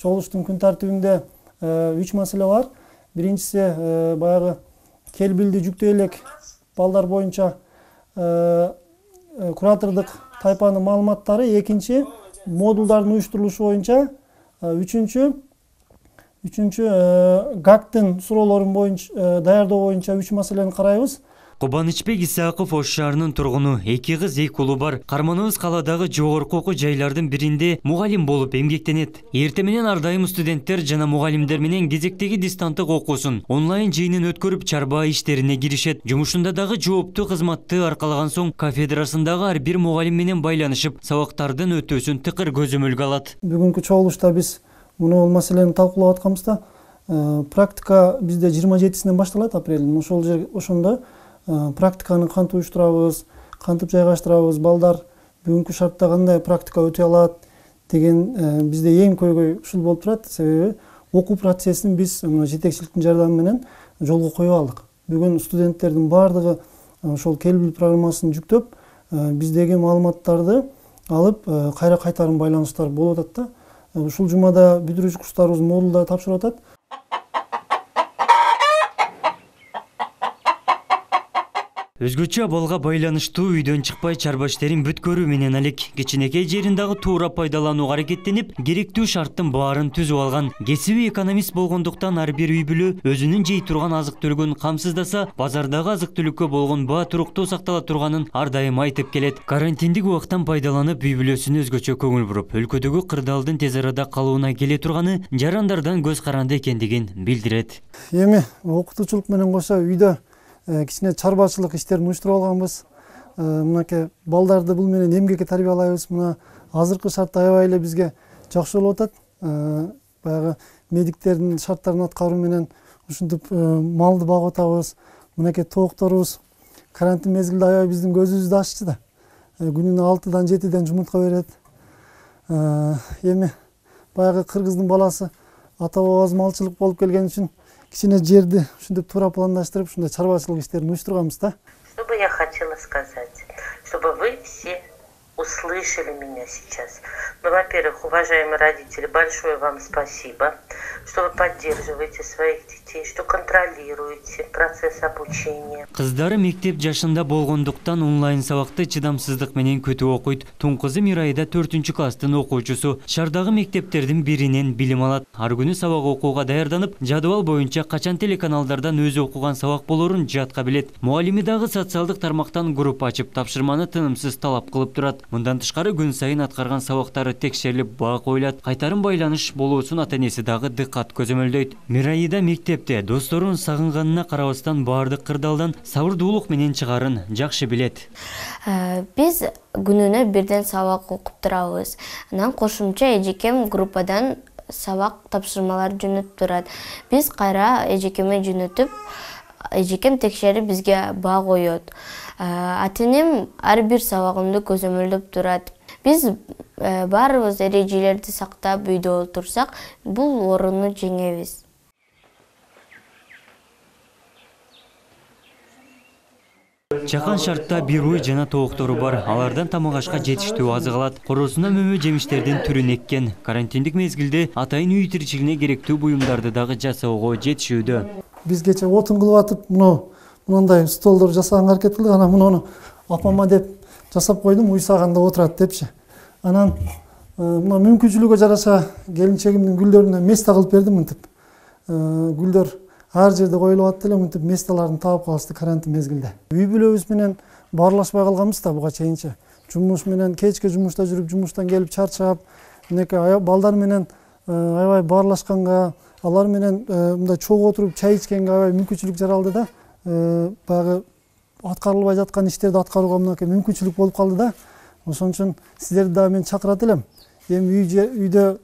чогулуштун күн тартибинде 3 маселе бар. Биринчиси баягы кел билди жүктөй элек балдар боюнча куратордук тайпанын маалыматтары, экинчи модулдардын уюштурулушу боюнча, үчүнчү ГАКтын суроолорун боюнча даярдоо боюнча 3 маселени карайбыз. Кубанычбек Исаков Ош шаарынын тургуну, 2 кыз 2 уулу бар. Карманыбыз каладагы жогорку окуу жайлардын биринде мугалим болуп эмгектенет. Эртең менен ар дайым студенттер жана мугалимдер менен кезектеги дистанттык окуусун онлайн жыйынын өткөрүп чарба иштерине киришет. Жумушунда дагы жооптуу кызматты аркалаган соң кафедрасындагы ар бир мугалим менен байланышып, сабактардын өтүүсүн тыкыр көзөмөлгө алат. Бүгүнкү чогулушта биз муну маселени талкуулап атканбызда, практика бизде 27-синен башталат, апрелдин. Ошондо практиканы кантип уюштурабыз, кантип жайгаштырабыз, балдар бүгүнкү шартта кандай практика өтө алат деген бизде эң көйгөй ушул болуп турат. Себеби окуу процессин биз жетекчиликтин жардамы менен жолго коюп алдык. Бүгүн студенттердин баардыгы ошол кел бил программасын жүктөп, биздеги маалыматтарды алып, кайра кайтарым байланыштар болуп атат да. Ушул жумада бүтүрүүчү курстарыбыз модулда тапшырып атат. Өзгөчө балга байланыштуу үйдөн чыкпай чарба иштерин бүткөрүү менен алек кичинекей жерин дагы туура пайдаланууга аракеттенип, керектүү шарттын баарын түзүп алган. Кесиби экономист болгондуктан ар бир үй бүлө өзүнүн жей турган азык түлүгүн камсыздаса, базардагы азык түлүккө болгон баа туруктуу сактала турганын ар дайым айтып келет. Карантиндик убактан пайдаланып, үй бүлөсүнө өзгөчө көңүл буруп, өлкөдөгү кырдаалдын тез арада калууна келе турганы жарандардан көз каранды экендигин билдирет. Эми окутуучулук менен кошо үйдө кичине чарбачылык иштерин уюштуруп алганбыз. Мынакей балдарды бул менен эмгекке тарбиялайбыз. Мына азыркы шарт аябай эле бизге жакшы болуп атат. Баягы медиктердин шарттарын аткаруу менен ушинтип малды багып атабыз. Мынакей тоокторубуз карантин мезгилде аябай биздин көзүбүздү ачты да. Күнүнө 6-дан 7-ден жумуртка берет. Эми баягы кыргыздын баласы ата бабабыз малчылык болуп келген үчүн кичине жерди ушинтип туура пландаштырып, ушундай чарбачылык иштерин уюштурганбыз да. Что бы я хотела сказать, чтобы вы все услышали меня сейчас. Ну, во-первых, уважаемые родители, большое вам спасибо, что вы поддерживаете своих детей, что контролируете процесс обучения. Кыздары мектеп жашында болгондуктан онлайн сабакты чыдамсыздык менен көтүп окуйт. Тун кызы Мирайда 4-класстын окуучусу. Шаардагы мектептердин биринен билим алат. Ар күнү сабак окууга даярданып, жадыбал боюнча качан телеканалдардан өзү окуган сабак болорун жатка билет. Мугалими дагы социалдык тармактан группа ачып, тапшырманы тынымсыз талап кылып турат. Мындан тышкары күн сайын аткарган сабактары текшерилип, баа коюлат. Кайтарым байланыш болуусун ата-энеси дагы дыккат көзөмөлдөйт. Мирайда мектепте досторун сагынганына карабастан баардык кырдаалдан сабырдуулук менен чыгарын жакшы билет. Биз күнүнө бирден сабак окуп турабыз. Анан кошумча эжекем группадан сабак тапшырмалар жөнөтүп турат. Биз кайра эжекеме жөнөтүп, эжекем текшерип бизге баа коет. Ата-энем ар бир сабагымды көзөмөлдөп турат. Биз баарыбыз эрежелерди сактап үйдө отурсак, бул орунду жеңебиз. Чакан шартта бир уй жана тооктору бар. Алардан тамак ашка жетиштүү азык алат. Коросуна мөмө жемиштердин түрүн эккен. Карантиндик мезгилде атайын үй тиричилигине керектүү буюмдарды дагы жасоого жетишүүдө. Биз кече отун кылып атып, мындай столдор жасаганга аракет кылдык. Анан муну апама деп жасап койдум, уйсаганда отурат депчи. Анан мына мүмкүнчүлүгү жараша келинчегимдин гүлдөрүнө место кылып бердим мынтип. Гүлдөр ар жерде коюлуп атты эле, мынтип местолорун таап калышты карантин мезгилде. Үй бүлөбүз менен баарлашпай калганбыз да буга чейинче. Жумуш менен кечке жумушта жүрүп, жумуштан келип чарчап, мынакей балдар менен аябай баарлашканга, алар менен мындай чогуу отуруп чай ичкенге аябай мүмкүнчүлүк жаралды да. Баягы аткарылбай жаткан иштерди аткарууга мынакей мүмкүнчүлүк болуп калды да. Ошон үчүн сиздерди дагы мен чакырат элем. Эми үйдө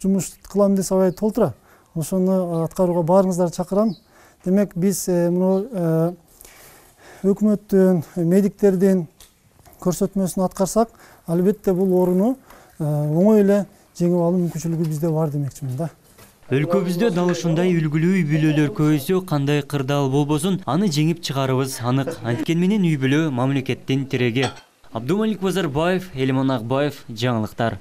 жумуш кылам десе аябай толтура. Ошону аткарууга баарыңыздарды чакырам. Демек биз өкмөттүн, медиктердин көрсөтмөсүн аткарсак, албетте бул ооруну оңой эле жеңип алуу мүмкүнчүлүгү бизде бар демекчимин да. Өлкөбүздө дал ушундай үлгүлүү үй бүлөлөр көбөйсө, кандай кырдаал болбосун, аны жеңип чыгарыбыз анык. Анткени менен үй бүлө мамлекеттин тиреги. Абдумалик Базарбаев, Элимон Акбаев, жаңылыктар.